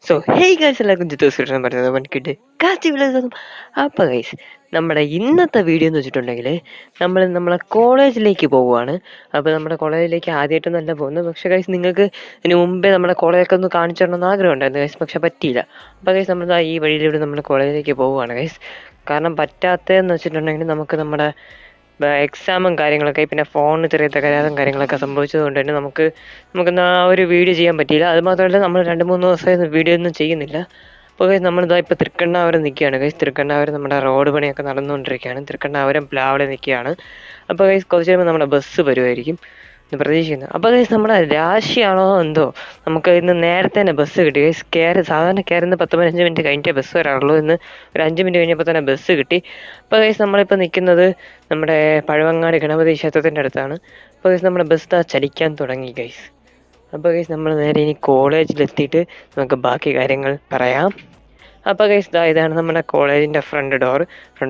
So hey guys, എല്ലാവർക്കും ജിത്തോസ് പറയുന്നത് പണിക്കിട്ട് കാച്ചി വിളിച്ചതും. അപ്പോൾ ഗൈസ്, നമ്മുടെ ഇന്നത്തെ വീഡിയോ എന്ന് വെച്ചിട്ടുണ്ടെങ്കിൽ നമ്മളെ കോളേജിലേക്ക് പോവുകയാണ്. അപ്പോൾ നമ്മുടെ കോളേജിലേക്ക് ആദ്യമായിട്ടൊന്നല്ല പോകുന്നത്. പക്ഷേ ഗൈസ്, നിങ്ങൾക്ക് ഇതിന് മുമ്പേ നമ്മുടെ കോളേജൊക്കെ ഒന്ന് കാണിച്ചു തരണമെന്ന് ആഗ്രഹം ഉണ്ടായിരുന്നു ഗൈസ്, പക്ഷെ പറ്റിയില്ല. അപ്പോൾ ഗൈസ്, നമ്മൾ ഈ വഴിയിലൂടെ നമ്മുടെ കോളേജിലേക്ക് പോവുകയാണ് ഗൈസ്. കാരണം പറ്റാത്തതെന്ന് വെച്ചിട്ടുണ്ടെങ്കിൽ നമുക്ക് നമ്മുടെ എക്സാമും കാര്യങ്ങളൊക്കെ, പിന്നെ ഫോണിന് ചെറിയ തകരാറും കാര്യങ്ങളൊക്കെ സംഭവിച്ചത് കൊണ്ട് തന്നെ നമുക്കിന്ന് ആ ഒരു വീഡിയോ ചെയ്യാൻ പറ്റിയില്ല. അത് മാത്രമല്ല, നമ്മൾ 2-3 ദിവസമായി വീഡിയോ ഒന്നും ചെയ്യുന്നില്ല. അപ്പോൾ ഗൈസ്, നമ്മളിതാ ഇപ്പോൾ തൃക്കണ്ണാവരം നിൽക്കുകയാണ് ഗൈസ്. തൃക്കണ്ണാവരം നമ്മുടെ റോഡ് പണിയൊക്കെ നടന്നുകൊണ്ടിരിക്കുകയാണ്. തൃക്കണ്ണാവരം പ്ലാവിലെ നിൽക്കുകയാണ്. അപ്പോൾ ഗൈസ്, കുറച്ച് കഴിയുമ്പോൾ നമ്മുടെ ബസ് വരുമായിരിക്കും എന്ന് പ്രതീക്ഷിക്കുന്നു. അപ്പോൾ ഗൈസ്, നമ്മുടെ രാശിയാണോ എന്തോ, നമുക്ക് ഇന്ന് നേരത്തെ തന്നെ ബസ് കിട്ടി ഗൈസ്. സാധാരണ കയറുന്ന 10-15 മിനിറ്റ് കഴിഞ്ഞിട്ടേ ബസ് വരാറുള്ളൂ. ഇന്ന് ഒരു 5 മിനിറ്റ് കഴിഞ്ഞപ്പോൾ തന്നെ ബസ് കിട്ടി. അപ്പോൾ ഗൈസ്, നമ്മളിപ്പോൾ നിൽക്കുന്നത് നമ്മുടെ പഴവങ്ങാടി ഗണപതി ക്ഷേത്രത്തിൻ്റെ അടുത്താണ്. അപ്പോൾ ഗൈസ്, നമ്മുടെ ബസ് ചലിക്കാൻ തുടങ്ങി ഗൈസ്. അപ്പോൾ ഗൈസ്, നമ്മൾ നേരെ ഇനി കോളേജിലെത്തിയിട്ട് നമുക്ക് ബാക്കി കാര്യങ്ങൾ പറയാം. അപ്പോൾ ഗൈസ്, ഇതാണ് നമ്മുടെ കോളേജിൻ്റെ front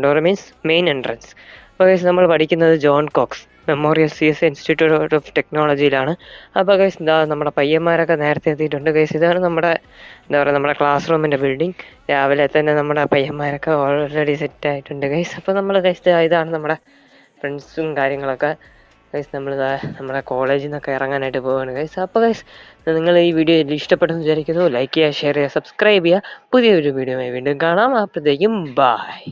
door means main entrance. അപ്പോൾ ഗൈസ്, നമ്മൾ പഠിക്കുന്നത് John Cox memorial CS institute of ടെക്നോളജിയിലാണ്. അപ്പോൾ ഗൈസ്, നമ്മുടെ പയ്യന്മാരൊക്കെ നേരത്തെ എത്തിയിട്ടുണ്ട് ഗൈസ്. ഇതാണ് നമ്മുടെ നമ്മുടെ ക്ലാസ് റൂമിൻ്റെ ബിൽഡിംഗ്. രാവിലെ തന്നെ നമ്മുടെ പയ്യന്മാരൊക്കെ ഓൾറെഡി സെറ്റ് ആയിട്ടുണ്ട് ഗൈസ്. അപ്പോൾ നമ്മൾ ഗൈസ്, ഇതാണ് നമ്മുടെ ഫ്രണ്ട്സും കാര്യങ്ങളൊക്കെ ഗൈസ്. നമ്മുടെ കോളേജിൽ നിന്നൊക്കെ ഇറങ്ങാനായിട്ട് പോവുകയാണ് ഗൈസ്. അപ്പോൾ ഗൈസ്, നിങ്ങൾ ഈ വീഡിയോ ഇഷ്ടപ്പെട്ടെന്ന് വിചാരിക്കുന്നു. ലൈക്ക് ചെയ്യുക, ഷെയർ ചെയ്യുക, സബ്സ്ക്രൈബ് ചെയ്യുക. പുതിയൊരു വീഡിയോയുമായി വീണ്ടും കാണാം. അപ്പോഴത്തേക്കും ബൈ.